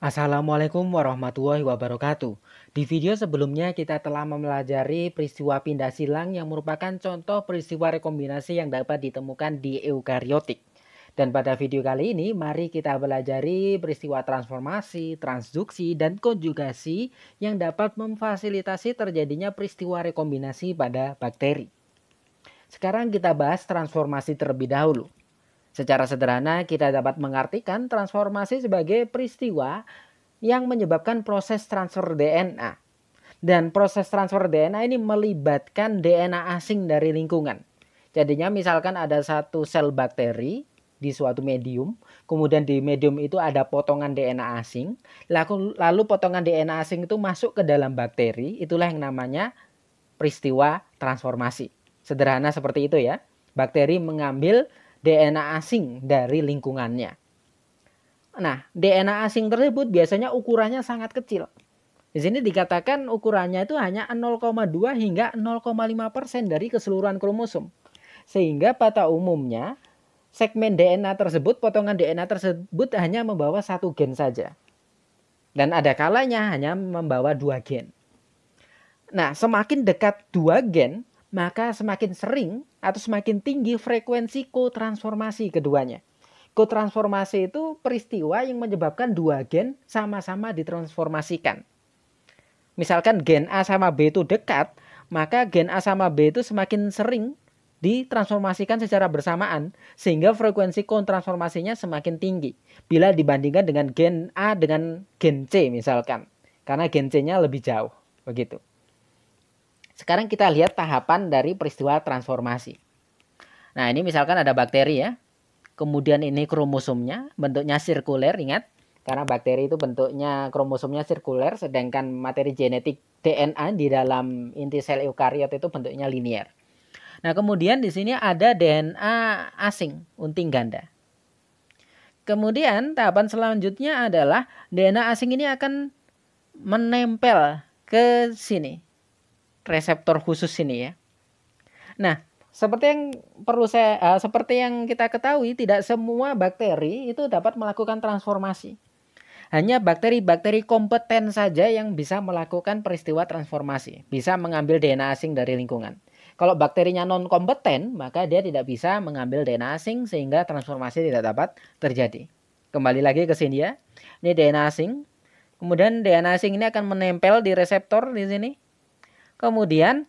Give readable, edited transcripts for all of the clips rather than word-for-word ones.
Assalamualaikum warahmatullahi wabarakatuh. Di video sebelumnya kita telah mempelajari peristiwa pindah silang yang merupakan contoh peristiwa rekombinasi yang dapat ditemukan di eukariotik. Dan pada video kali ini mari kita pelajari peristiwa transformasi, transduksi, dan konjugasi yang dapat memfasilitasi terjadinya peristiwa rekombinasi pada bakteri. Sekarang kita bahas transformasi terlebih dahulu. Secara sederhana, kita dapat mengartikan transformasi sebagai peristiwa yang menyebabkan proses transfer DNA. Dan proses transfer DNA ini melibatkan DNA asing dari lingkungan. Jadinya misalkan ada satu sel bakteri di suatu medium, kemudian di medium itu ada potongan DNA asing, lalu potongan DNA asing itu masuk ke dalam bakteri, itulah yang namanya peristiwa transformasi. Sederhana seperti itu ya. Bakteri mengambil DNA asing dari lingkungannya. Nah, DNA asing tersebut biasanya ukurannya sangat kecil. Di sini dikatakan ukurannya itu hanya 0,2 hingga 0,5% dari keseluruhan kromosom. Sehingga pada umumnya segmen DNA tersebut, potongan DNA tersebut hanya membawa satu gen saja. Dan ada kalanya hanya membawa 2 gen. Nah, semakin dekat 2 gen, maka semakin sering atau semakin tinggi frekuensi kotransformasi keduanya. Kotransformasi itu peristiwa yang menyebabkan 2 gen sama-sama ditransformasikan. Misalkan gen A sama B itu dekat, maka gen A sama B itu semakin sering ditransformasikan secara bersamaan, sehingga frekuensi kotransformasinya semakin tinggi bila dibandingkan dengan gen A dengan gen C misalkan, karena gen C-nya lebih jauh, begitu. Sekarang kita lihat tahapan dari peristiwa transformasi. Nah, ini misalkan ada bakteri ya. Kemudian ini kromosomnya, bentuknya sirkuler, ingat. Karena bakteri itu bentuknya kromosomnya sirkuler, sedangkan materi genetik DNA di dalam inti sel eukariot itu bentuknya linier. Nah, kemudian di sini ada DNA asing, unting ganda. Kemudian tahapan selanjutnya adalah DNA asing ini akan menempel ke sini. Reseptor khusus ini ya. Nah, seperti yang kita ketahui, tidak semua bakteri itu dapat melakukan transformasi. Hanya bakteri-bakteri kompeten saja yang bisa melakukan peristiwa transformasi, bisa mengambil DNA asing dari lingkungan. Kalau bakterinya non kompeten, maka dia tidak bisa mengambil DNA asing sehingga transformasi tidak dapat terjadi. Kembali lagi ke sini ya. Ini DNA asing. Kemudian DNA asing ini akan menempel di reseptor di sini. Kemudian,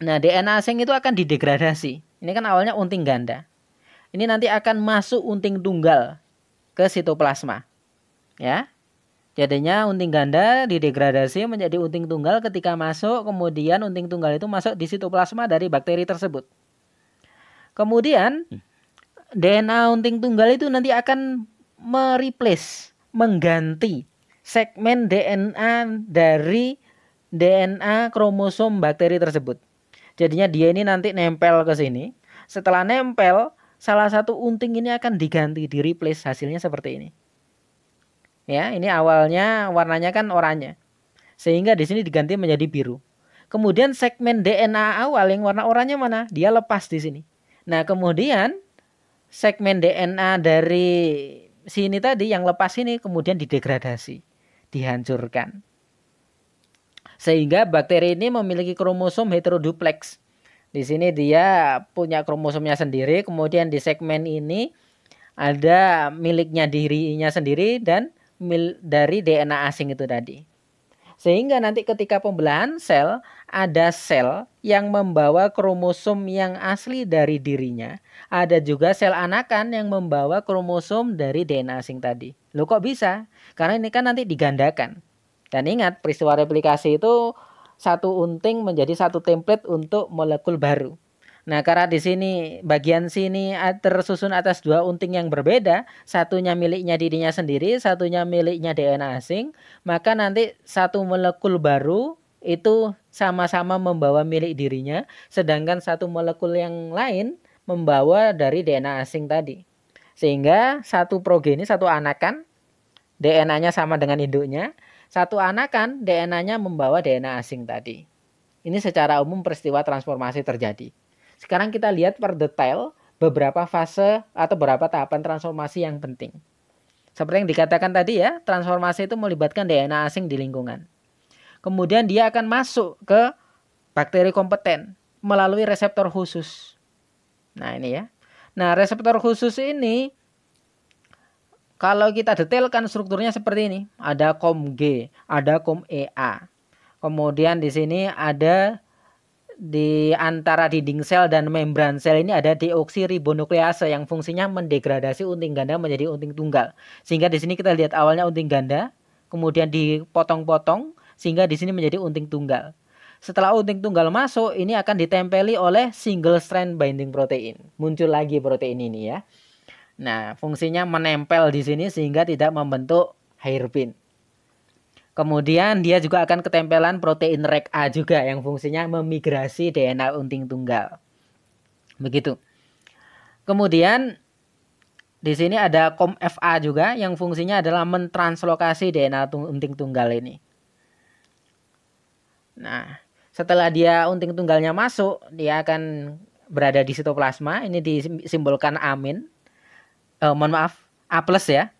nah DNA asing itu akan didegradasi. Ini kan awalnya unting ganda. Ini nanti akan masuk unting tunggal ke sitoplasma. Ya. Jadinya unting ganda didegradasi menjadi unting tunggal ketika masuk. Kemudian unting tunggal itu masuk di sitoplasma dari bakteri tersebut. Kemudian DNA unting tunggal itu nanti akan mengganti segmen DNA dari DNA kromosom bakteri tersebut. Jadinya dia ini nanti nempel ke sini. Setelah nempel, salah satu unting ini akan diganti, di-replace, hasilnya seperti ini. Ya, ini awalnya warnanya kan oranye. Sehingga di sini diganti menjadi biru. Kemudian segmen DNA awal yang warna oranye mana? Dia lepas di sini. Nah, kemudian segmen DNA dari sini tadi yang lepas ini kemudian didegradasi, dihancurkan. Sehingga bakteri ini memiliki kromosom heteroduplex. Di sini dia punya kromosomnya sendiri, kemudian di segmen ini ada miliknya dirinya sendiri dan dari DNA asing itu tadi. Sehingga nanti ketika pembelahan sel, ada sel yang membawa kromosom yang asli dari dirinya. Ada juga sel anakan yang membawa kromosom dari DNA asing tadi. Loh kok bisa? Karena ini kan nanti digandakan. Dan ingat, peristiwa replikasi itu satu unting menjadi satu template untuk molekul baru. Nah, karena di sini bagian sini tersusun atas 2 unting yang berbeda, satunya miliknya dirinya sendiri, satunya miliknya DNA asing, maka nanti satu molekul baru itu sama-sama membawa milik dirinya, sedangkan satu molekul yang lain membawa dari DNA asing tadi. Sehingga satu progeni, satu anakan, DNA-nya sama dengan induknya. Satu anakan DNA-nya membawa DNA asing tadi. Ini secara umum peristiwa transformasi terjadi. Sekarang kita lihat per detail beberapa fase atau beberapa tahapan transformasi yang penting. Seperti yang dikatakan tadi ya, transformasi itu melibatkan DNA asing di lingkungan. Kemudian dia akan masuk ke bakteri kompeten melalui reseptor khusus. Nah ini ya. Nah reseptor khusus ini kalau kita detailkan strukturnya seperti ini. Ada COM-G, ada COM-EA. Kemudian di sini ada di antara dinding sel dan membran sel ini ada deoksiribonuklease yang fungsinya mendegradasi unting ganda menjadi unting tunggal. Sehingga di sini kita lihat awalnya unting ganda, kemudian dipotong-potong sehingga di sini menjadi unting tunggal. Setelah unting tunggal masuk, ini akan ditempeli oleh single strand binding protein. Muncul lagi protein ini ya. Nah, fungsinya menempel di sini sehingga tidak membentuk hairpin. Kemudian dia juga akan ketempelan protein REC-A juga yang fungsinya memigrasi DNA unting tunggal. Begitu. Kemudian di sini ada COM-FA juga yang fungsinya adalah mentranslokasi DNA unting tunggal ini. Nah, setelah dia unting tunggalnya masuk, dia akan berada di sitoplasma. Ini disimbolkan amin. Mohon maaf, A+ ya.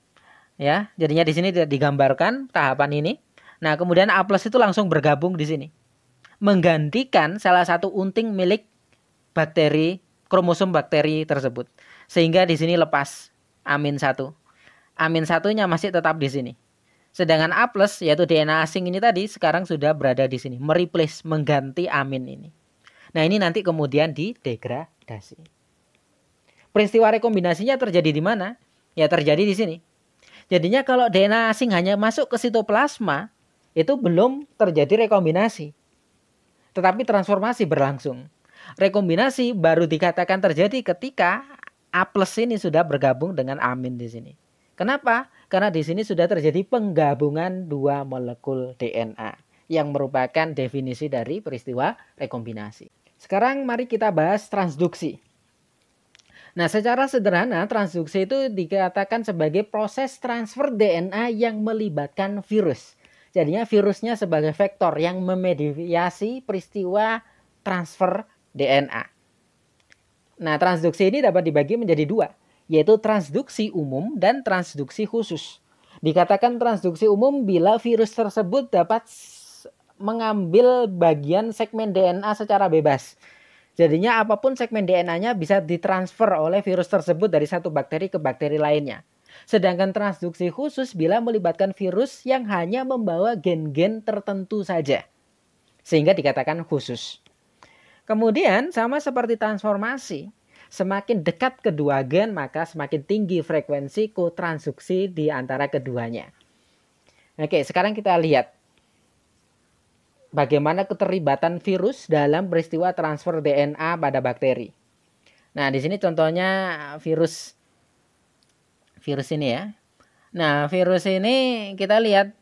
Ya, jadinya di sini digambarkan tahapan ini. Nah, kemudian A+ itu langsung bergabung di sini. Menggantikan salah satu unting milik bakteri, kromosom bakteri tersebut. Sehingga di sini lepas amin 1. Amin 1-nya masih tetap di sini. Sedangkan A+ yaitu DNA asing ini tadi sekarang sudah berada di sini, mereplace, mengganti amin ini. Nah, ini nanti kemudian didegradasi. Peristiwa rekombinasinya terjadi di mana? Ya terjadi di sini. Jadinya kalau DNA asing hanya masuk ke sitoplasma, itu belum terjadi rekombinasi. Tetapi transformasi berlangsung. Rekombinasi baru dikatakan terjadi ketika A+ ini sudah bergabung dengan amin di sini. Kenapa? Karena di sini sudah terjadi penggabungan dua molekul DNA yang merupakan definisi dari peristiwa rekombinasi. Sekarang mari kita bahas transduksi. Nah, secara sederhana transduksi itu dikatakan sebagai proses transfer DNA yang melibatkan virus. Jadinya virusnya sebagai vektor yang memediasi peristiwa transfer DNA. Nah, transduksi ini dapat dibagi menjadi dua, yaitu transduksi umum dan transduksi khusus. Dikatakan transduksi umum bila virus tersebut dapat mengambil bagian segmen DNA secara bebas. Jadinya apapun segmen DNA-nya bisa ditransfer oleh virus tersebut dari satu bakteri ke bakteri lainnya. Sedangkan transduksi khusus bila melibatkan virus yang hanya membawa gen-gen tertentu saja. Sehingga dikatakan khusus. Kemudian sama seperti transformasi, semakin dekat kedua gen maka semakin tinggi frekuensi kotransduksi di antara keduanya. Oke, sekarang kita lihat bagaimana keterlibatan virus dalam peristiwa transfer DNA pada bakteri. Nah, di sini contohnya virus ini ya. Nah, virus ini kita lihat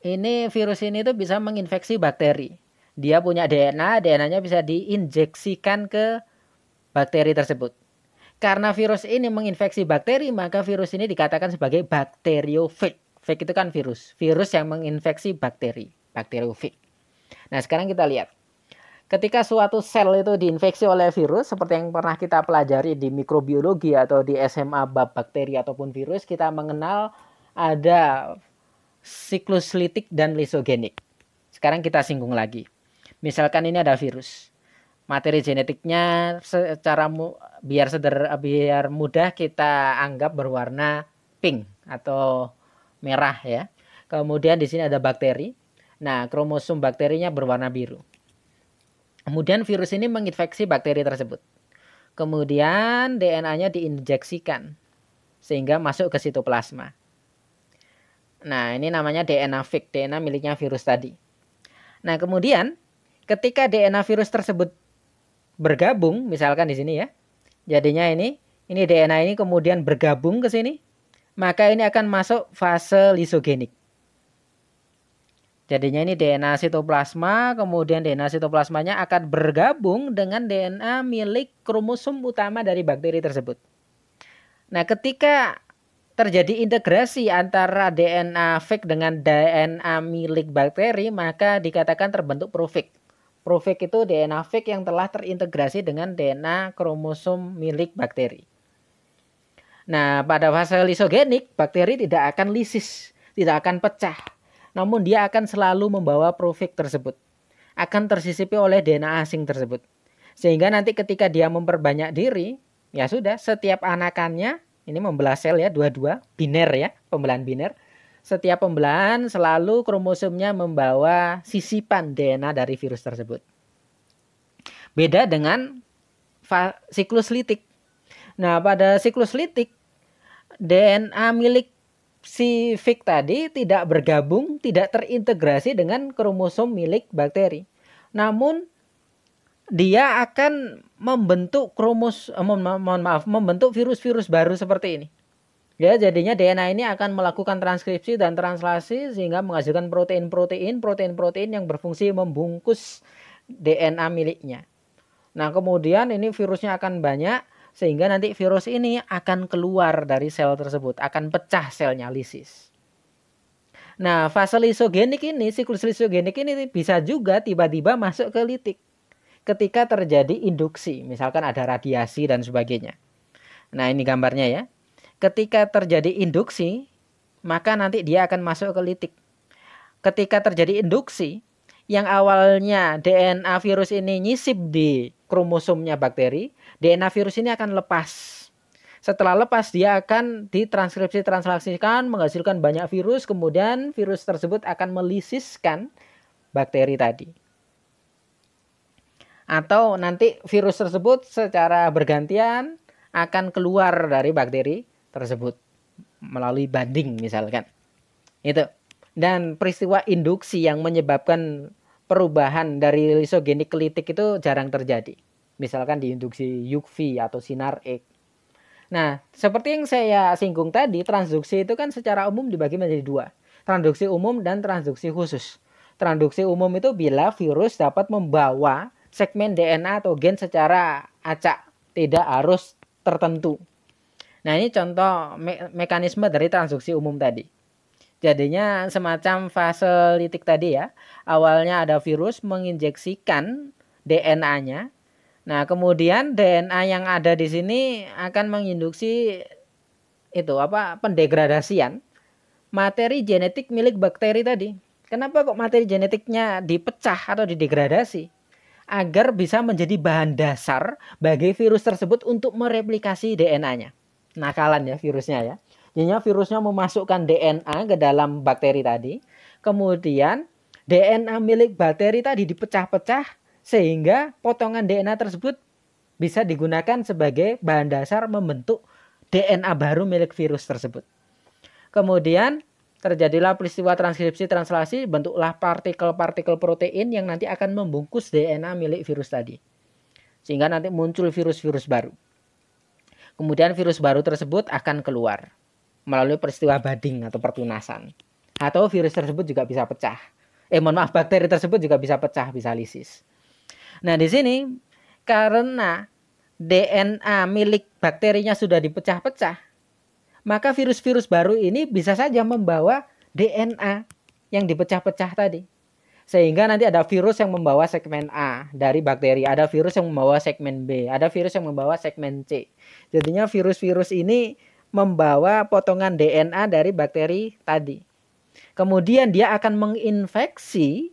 ini virus ini tuh bisa menginfeksi bakteri. Dia punya DNA, DNA-nya bisa diinjeksikan ke bakteri tersebut. Karena virus ini menginfeksi bakteri, maka virus ini dikatakan sebagai bakteriofag. Fag itu kan virus. Virus yang menginfeksi bakteri. Bakteriofag. Nah, sekarang kita lihat. Ketika suatu sel itu diinfeksi oleh virus, seperti yang pernah kita pelajari di mikrobiologi atau di SMA bab bakteri ataupun virus, kita mengenal ada siklus litik dan lisogenik. Sekarang kita singgung lagi. Misalkan ini ada virus. Materi genetiknya secara biar mudah kita anggap berwarna pink atau merah ya. Kemudian di sini ada bakteri. Nah, kromosom bakterinya berwarna biru. Kemudian virus ini menginfeksi bakteri tersebut. Kemudian DNA-nya diinjeksikan sehingga masuk ke sitoplasma. Nah, ini namanya DNA fix, DNA miliknya virus tadi. Nah, kemudian ketika DNA virus tersebut bergabung, misalkan di sini ya. Jadinya ini DNA ini kemudian bergabung ke sini, maka ini akan masuk fase lisogenik. Jadinya ini DNA sitoplasma, kemudian DNA sitoplasmanya akan bergabung dengan DNA milik kromosom utama dari bakteri tersebut. Nah, ketika terjadi integrasi antara DNA fake dengan DNA milik bakteri, maka dikatakan terbentuk profag. Profag itu DNA fake yang telah terintegrasi dengan DNA kromosom milik bakteri. Nah, pada fase lisogenik, bakteri tidak akan lisis, tidak akan pecah. Namun dia akan selalu membawa profik tersebut. Akan tersisipi oleh DNA asing tersebut. Sehingga nanti ketika dia memperbanyak diri, ya sudah, setiap anakannya, ini membelah sel ya, dua-dua, biner ya, pembelahan biner. Setiap pembelahan selalu kromosomnya membawa sisipan DNA dari virus tersebut. Beda dengan siklus litik. Nah, pada siklus litik, DNA milik si Vick tadi tidak bergabung, tidak terintegrasi dengan kromosom milik bakteri. Namun dia akan membentuk membentuk virus-virus baru seperti ini. Ya, jadinya DNA ini akan melakukan transkripsi dan translasi sehingga menghasilkan protein-protein yang berfungsi membungkus DNA miliknya. Nah, kemudian ini virusnya akan banyak sehingga nanti virus ini akan keluar dari sel tersebut, akan pecah selnya, lisis. Nah, fase lisogenik ini, siklus lisogenik ini bisa juga tiba-tiba masuk ke litik ketika terjadi induksi, misalkan ada radiasi dan sebagainya. Nah, ini gambarnya ya. Ketika terjadi induksi, maka nanti dia akan masuk ke litik. Ketika terjadi induksi, yang awalnya DNA virus ini nyisip di kromosomnya bakteri, DNA virus ini akan lepas. Setelah lepas, dia akan ditranskripsi-translasikan, menghasilkan banyak virus, kemudian virus tersebut akan melisiskan bakteri tadi. Atau nanti virus tersebut secara bergantian akan keluar dari bakteri tersebut melalui banding misalkan. Itu. Dan peristiwa induksi yang menyebabkan perubahan dari lisogenik ke litik itu jarang terjadi. Misalkan di induksi UV atau sinar X. Nah, seperti yang saya singgung tadi, transduksi itu kan secara umum dibagi menjadi dua. Transduksi umum dan transduksi khusus. Transduksi umum itu bila virus dapat membawa segmen DNA atau gen secara acak, tidak harus tertentu. Nah, ini contoh mekanisme dari transduksi umum tadi. Jadinya semacam fase litik tadi ya. Awalnya ada virus menginjeksikan DNA-nya. Nah, kemudian DNA yang ada di sini akan menginduksi pendegradasian materi genetik milik bakteri tadi. Kenapa kok materi genetiknya dipecah atau didegradasi? Agar bisa menjadi bahan dasar bagi virus tersebut untuk mereplikasi DNA-nya. Nakalan ya virusnya ya. Jadinya virusnya memasukkan DNA ke dalam bakteri tadi. Kemudian DNA milik bakteri tadi dipecah-pecah sehingga potongan DNA tersebut bisa digunakan sebagai bahan dasar membentuk DNA baru milik virus tersebut. Kemudian terjadilah peristiwa transkripsi translasi, bentuklah partikel-partikel protein yang nanti akan membungkus DNA milik virus tadi. Sehingga nanti muncul virus-virus baru. Kemudian virus baru tersebut akan keluar melalui peristiwa budding atau pertunasan. Atau virus tersebut juga bisa pecah. Bakteri tersebut juga bisa pecah, bisa lisis. Nah, di sini karena DNA milik bakterinya sudah dipecah-pecah, maka virus-virus baru ini bisa saja membawa DNA yang dipecah-pecah tadi. Sehingga nanti ada virus yang membawa segmen A dari bakteri, ada virus yang membawa segmen B, ada virus yang membawa segmen C. Jadinya virus-virus ini membawa potongan DNA dari bakteri tadi. Kemudian dia akan menginfeksi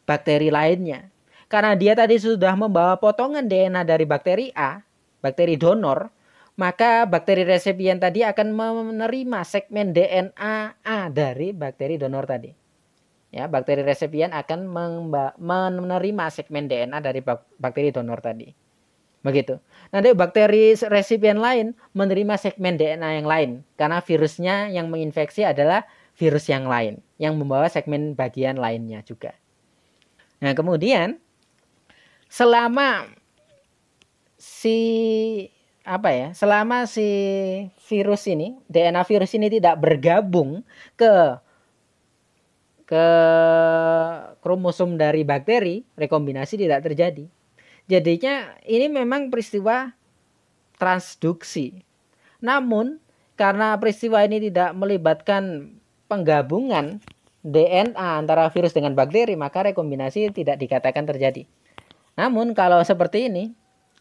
bakteri lainnya. Karena dia tadi sudah membawa potongan DNA dari bakteri A, bakteri donor, maka bakteri resipien tadi akan menerima segmen DNA A dari bakteri donor tadi. Ya, bakteri resipien akan menerima segmen DNA dari bakteri donor tadi. Begitu. Nanti bakteri resipien lain menerima segmen DNA yang lain. Karena virusnya yang menginfeksi adalah virus yang lain. Yang membawa segmen bagian lainnya juga. Nah, kemudian selama si virus ini, DNA virus ini tidak bergabung ke kromosom dari bakteri, rekombinasi tidak terjadi. Jadinya ini memang peristiwa transduksi. Namun karena peristiwa ini tidak melibatkan penggabungan DNA antara virus dengan bakteri, maka rekombinasi tidak dikatakan terjadi. Namun kalau seperti ini,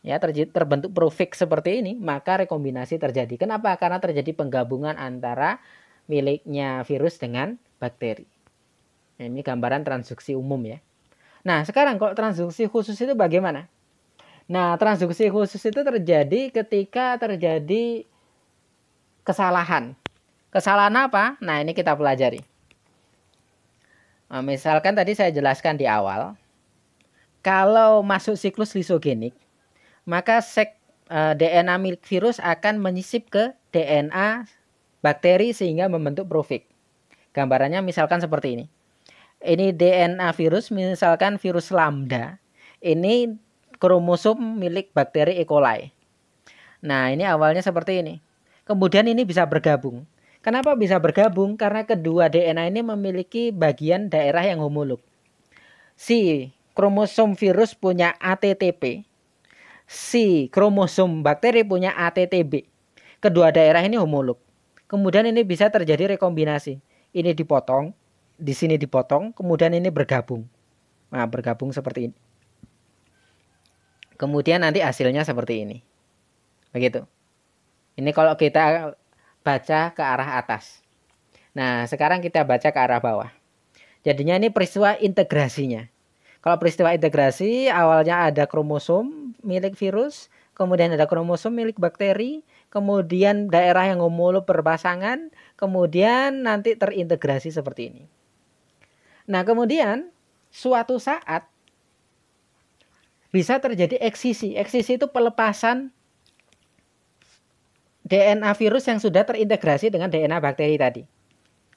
ya terbentuk prefix seperti ini, maka rekombinasi terjadi. Kenapa? Karena terjadi penggabungan antara miliknya virus dengan bakteri. Nah, ini gambaran transduksi umum ya. Nah, sekarang kalau transduksi khusus itu bagaimana? Nah, transduksi khusus itu terjadi ketika terjadi kesalahan. Kesalahan apa? Nah, ini kita pelajari. Nah, misalkan tadi saya jelaskan di awal, kalau masuk siklus lisogenik, maka DNA milik virus akan menyisip ke DNA bakteri sehingga membentuk profik. Gambarannya misalkan seperti ini. Ini DNA virus, misalkan virus lambda. Ini kromosom milik bakteri E. coli. Nah, ini awalnya seperti ini. Kemudian ini bisa bergabung. Kenapa bisa bergabung? Karena kedua DNA ini memiliki bagian daerah yang homolog. Si kromosom virus punya ATTP. Si kromosom bakteri punya ATTB. Kedua daerah ini homolog. Kemudian ini bisa terjadi rekombinasi. Ini dipotong, di sini dipotong, kemudian ini bergabung. Nah, bergabung seperti ini. Kemudian nanti hasilnya seperti ini. Begitu. Ini kalau kita baca ke arah atas. Nah, sekarang kita baca ke arah bawah. Jadinya ini peristiwa integrasinya. Kalau peristiwa integrasi, awalnya ada kromosom milik virus, kemudian ada kromosom milik bakteri, kemudian daerah yang homolog berpasangan, kemudian nanti terintegrasi seperti ini. Nah, kemudian suatu saat bisa terjadi eksisi. Eksisi itu pelepasan DNA virus yang sudah terintegrasi dengan DNA bakteri tadi.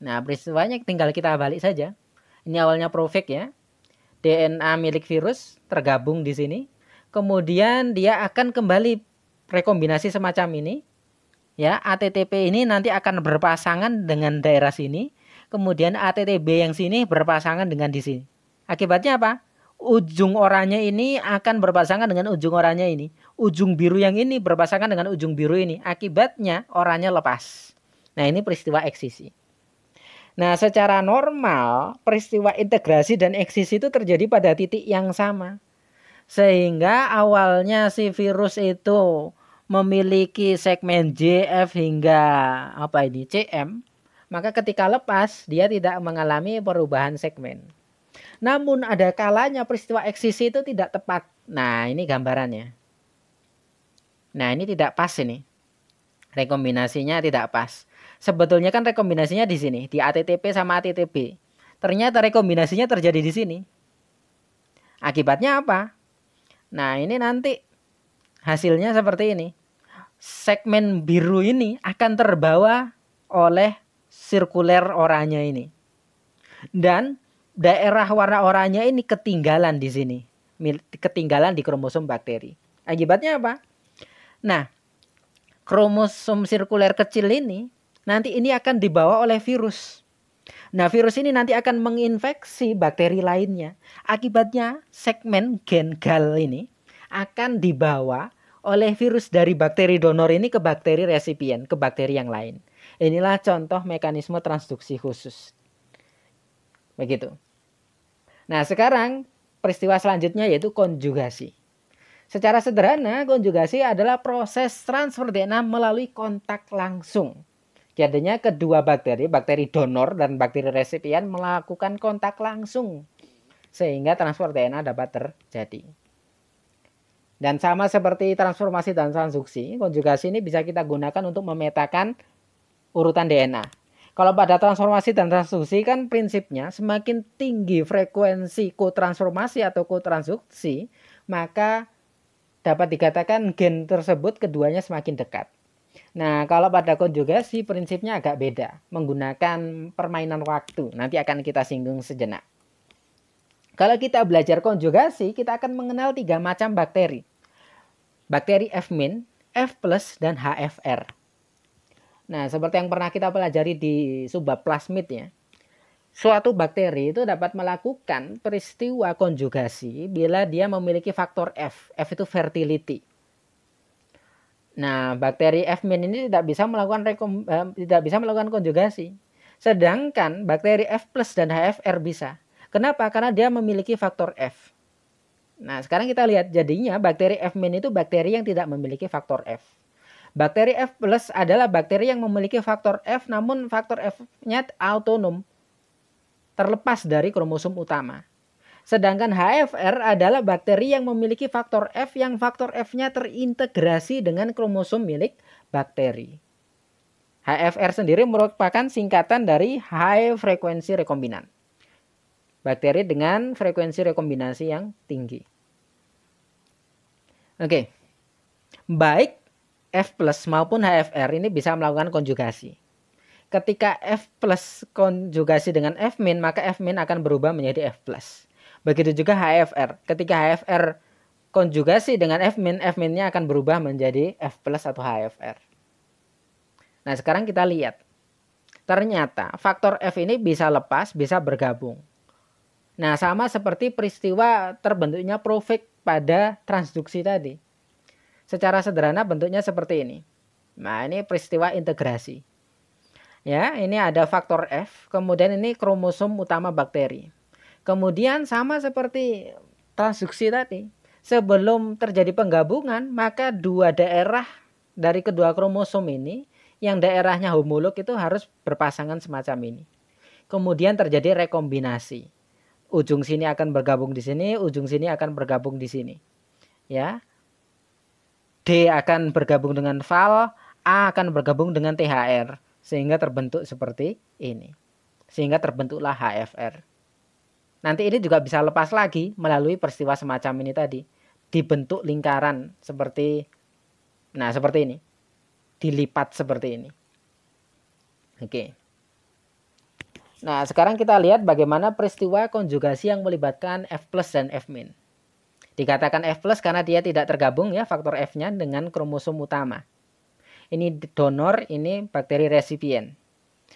Nah, peristiwanya tinggal kita balik saja. Ini awalnya profik ya. DNA milik virus tergabung di sini. Kemudian dia akan kembali rekombinasi semacam ini. Ya, ATTP ini nanti akan berpasangan dengan daerah sini. Kemudian ATTB yang sini berpasangan dengan di sini. Akibatnya apa? Ujung oranye ini akan berpasangan dengan ujung oranye ini. Ujung biru yang ini berpasangan dengan ujung biru ini. Akibatnya oranye lepas. Nah, ini peristiwa eksisi. Nah, secara normal peristiwa integrasi dan eksisi itu terjadi pada titik yang sama. Sehingga awalnya si virus itu memiliki segmen J, F hingga CM. Maka ketika lepas dia tidak mengalami perubahan segmen. Namun ada kalanya peristiwa eksisi itu tidak tepat. Nah, ini gambarannya. Nah, ini tidak pas ini. Rekombinasinya tidak pas. Sebetulnya kan rekombinasinya di sini, di ATTP sama ATTB. Ternyata rekombinasinya terjadi di sini. Akibatnya apa? Nah, ini nanti hasilnya seperti ini. Segmen biru ini akan terbawa oleh sirkuler oranye ini. Dan daerah warna oranye ini ketinggalan di sini. Ketinggalan di kromosom bakteri. Akibatnya apa? Nah, kromosom sirkuler kecil ini nanti ini akan dibawa oleh virus. Nah, virus ini nanti akan menginfeksi bakteri lainnya. Akibatnya segmen gen gal ini akan dibawa oleh virus dari bakteri donor ini ke bakteri resipien, ke bakteri yang lain. Inilah contoh mekanisme transduksi khusus. Begitu. Nah, sekarang peristiwa selanjutnya yaitu konjugasi. Secara sederhana, konjugasi adalah proses transfer DNA melalui kontak langsung. Jadinya kedua bakteri, bakteri donor dan bakteri resipien melakukan kontak langsung. Sehingga transfer DNA dapat terjadi. Dan sama seperti transformasi dan transduksi, konjugasi ini bisa kita gunakan untuk memetakan urutan DNA. Kalau pada transformasi dan transduksi kan prinsipnya semakin tinggi frekuensi kotransformasi atau kotransduksi, maka dapat dikatakan gen tersebut keduanya semakin dekat. Nah, kalau pada konjugasi prinsipnya agak beda, menggunakan permainan waktu. Nanti akan kita singgung sejenak. Kalau kita belajar konjugasi, kita akan mengenal 3 macam bakteri. Bakteri F-, F+, dan HFR. Nah, seperti yang pernah kita pelajari di subbab plasmid ya. Suatu bakteri itu dapat melakukan peristiwa konjugasi bila dia memiliki faktor F. F itu fertility. Nah, bakteri F- ini tidak bisa melakukan konjugasi. Sedangkan bakteri F+ dan HFR bisa. Kenapa? Karena dia memiliki faktor F. Nah, sekarang kita lihat jadinya bakteri F- itu bakteri yang tidak memiliki faktor F. Bakteri F+ adalah bakteri yang memiliki faktor F namun faktor F-nya autonom, terlepas dari kromosom utama. Sedangkan HFR adalah bakteri yang memiliki faktor F yang faktor F-nya terintegrasi dengan kromosom milik bakteri. HFR sendiri merupakan singkatan dari high frequency recombinant. Bakteri dengan frekuensi rekombinasi yang tinggi. Oke. Baik F+ maupun HFR ini bisa melakukan konjugasi. Ketika F+ konjugasi dengan F-, maka F- akan berubah menjadi F+. Begitu juga HFR. Ketika HFR konjugasi dengan F-, F-nya akan berubah menjadi F+ atau HFR. Nah, sekarang kita lihat. Ternyata faktor F ini bisa lepas, bisa bergabung. Nah, sama seperti peristiwa terbentuknya profik pada transduksi tadi. Secara sederhana bentuknya seperti ini. Nah, ini peristiwa integrasi. Ya, ini ada faktor F, kemudian ini kromosom utama bakteri. Kemudian sama seperti transduksi tadi. Sebelum terjadi penggabungan, maka dua daerah dari kedua kromosom ini, yang daerahnya homolog itu harus berpasangan semacam ini. Kemudian terjadi rekombinasi. Ujung sini akan bergabung di sini, ujung sini akan bergabung di sini. Ya. D akan bergabung dengan val, A akan bergabung dengan THR sehingga terbentuk seperti ini. Sehingga terbentuklah HFR. Nanti ini juga bisa lepas lagi melalui peristiwa semacam ini tadi. Dibentuk lingkaran seperti seperti ini. Dilipat seperti ini. Oke. Nah, sekarang kita lihat bagaimana peristiwa konjugasi yang melibatkan F+ dan F-. Dikatakan F+ karena dia tidak tergabung ya faktor F-nya dengan kromosom utama. Ini donor, ini bakteri resipien.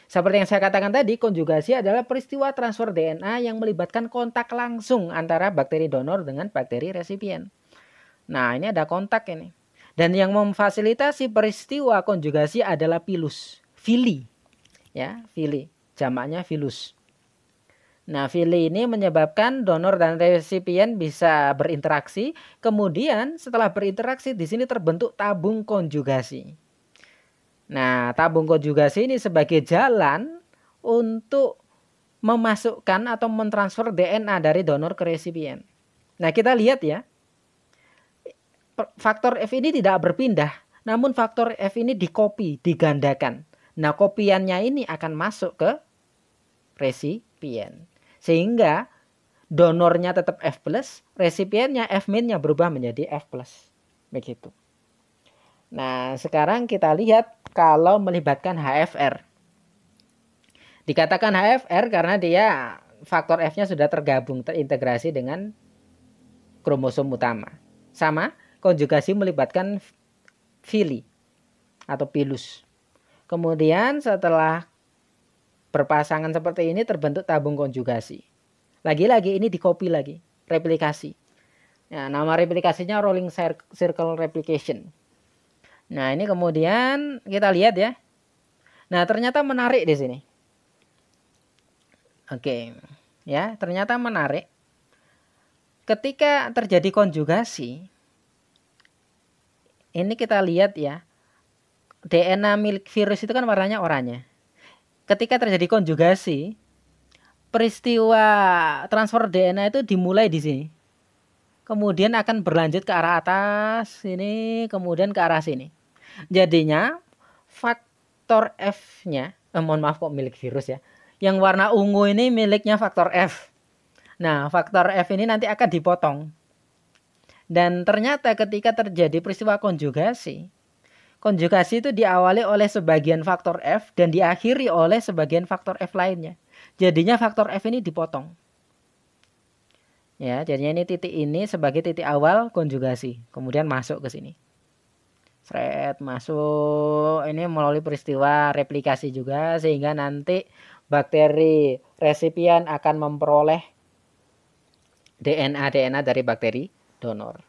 Seperti yang saya katakan tadi, konjugasi adalah peristiwa transfer DNA yang melibatkan kontak langsung antara bakteri donor dengan bakteri resipien. Nah, ini ada kontak ini. Dan yang memfasilitasi peristiwa konjugasi adalah pilus, fili. Ya, fili. Jamaknya filus. Nah, fili ini menyebabkan donor dan resipien bisa berinteraksi. Kemudian setelah berinteraksi di sini terbentuk tabung konjugasi. Nah, tabung konjugasi ini sebagai jalan untuk memasukkan atau mentransfer DNA dari donor ke resipien. Nah, kita lihat ya. Faktor F ini tidak berpindah, namun faktor F ini dikopi, digandakan. Nah, kopiannya ini akan masuk ke resipien. Sehingga donornya tetap F+, resipiennya F-nya berubah menjadi F+. Begitu. Nah, sekarang kita lihat kalau melibatkan HFR. Dikatakan HFR karena dia faktor F-nya sudah tergabung, terintegrasi dengan kromosom utama. Sama, konjugasi melibatkan fili atau pilus. Kemudian setelah berpasangan seperti ini terbentuk tabung konjugasi. Lagi-lagi ini dikopi lagi, replikasi. Nah, nama replikasinya rolling circle replication. Nah, ini kemudian kita lihat ya. Nah, ternyata menarik di sini. Oke. Ya, ternyata menarik. Ketika terjadi konjugasi, ini kita lihat ya. DNA milik virus itu kan warnanya oranye. Ketika terjadi konjugasi, peristiwa transfer DNA itu dimulai di sini. Kemudian akan berlanjut ke arah atas sini, kemudian ke arah sini. Jadinya faktor F-nya, mohon maaf kok milik virus ya. Yang warna ungu ini miliknya faktor F. Nah, faktor F ini nanti akan dipotong. Dan ternyata ketika terjadi peristiwa konjugasi itu diawali oleh sebagian faktor F dan diakhiri oleh sebagian faktor F lainnya. Jadinya faktor F ini dipotong. Ya, jadinya ini titik ini sebagai titik awal konjugasi. Kemudian masuk ke sini. Seret masuk. Ini melalui peristiwa replikasi juga sehingga nanti bakteri resipien akan memperoleh DNA dari bakteri donor.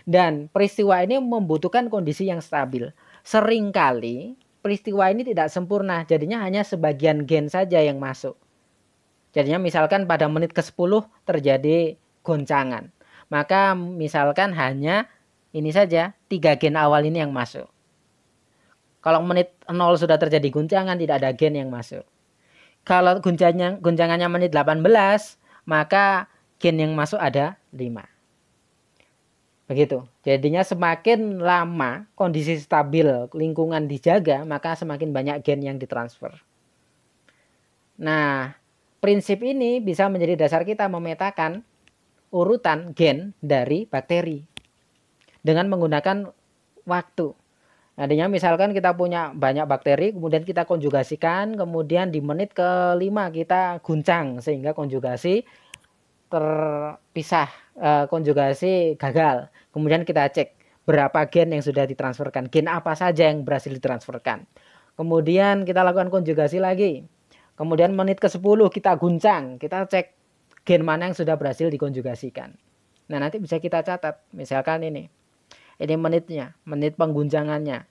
Dan peristiwa ini membutuhkan kondisi yang stabil. Seringkali peristiwa ini tidak sempurna, jadinya hanya sebagian gen saja yang masuk. Jadinya misalkan pada menit ke-10 terjadi goncangan. maka misalkan hanya ini saja 3 gen awal ini yang masuk. Kalau menit 0 sudah terjadi guncangan, tidak ada gen yang masuk. Kalau guncangannya menit 18, maka gen yang masuk ada 5. Begitu. Jadinya semakin lama kondisi stabil, lingkungan dijaga, maka semakin banyak gen yang ditransfer. Nah, prinsip ini bisa menjadi dasar kita memetakan urutan gen dari bakteri dengan menggunakan waktu. Artinya misalkan kita punya banyak bakteri, kemudian kita konjugasikan, kemudian di menit ke-5 kita guncang sehingga konjugasi terpisah, konjugasi gagal. Kemudian kita cek berapa gen yang sudah ditransferkan, gen apa saja yang berhasil ditransferkan. Kemudian kita lakukan konjugasi lagi. Kemudian menit ke-10 kita guncang, kita cek gen mana yang sudah berhasil dikonjugasikan. Nah, nanti bisa kita catat, misalkan ini menitnya, menit pengguncangannya,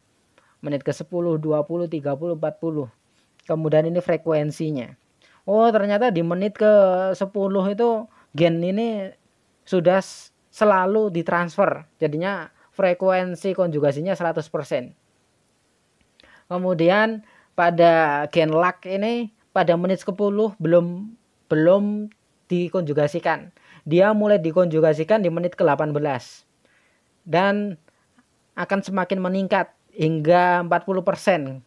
menit ke-10, 20, 30, 40. Kemudian ini frekuensinya. Oh, ternyata di menit ke-10 itu gen ini sudah selalu ditransfer. Jadinya frekuensi konjugasinya 100%. Kemudian pada gen lag ini pada menit ke-10 belum dikonjugasikan. Dia mulai dikonjugasikan di menit ke-18. Dan akan semakin meningkat hingga 40%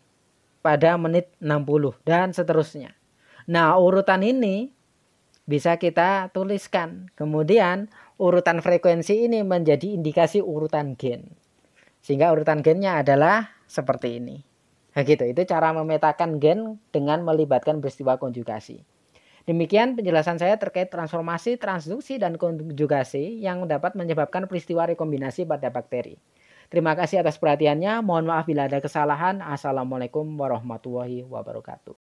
pada menit 60 dan seterusnya. Nah, urutan ini bisa kita tuliskan. Kemudian urutan frekuensi ini menjadi indikasi urutan gen. Sehingga urutan gennya adalah seperti ini. Nah, gitu. Itu cara memetakan gen dengan melibatkan peristiwa konjugasi. Demikian penjelasan saya terkait transformasi, transduksi, dan konjugasi yang dapat menyebabkan peristiwa rekombinasi pada bakteri. Terima kasih atas perhatiannya. Mohon maaf bila ada kesalahan. Assalamualaikum warahmatullahi wabarakatuh.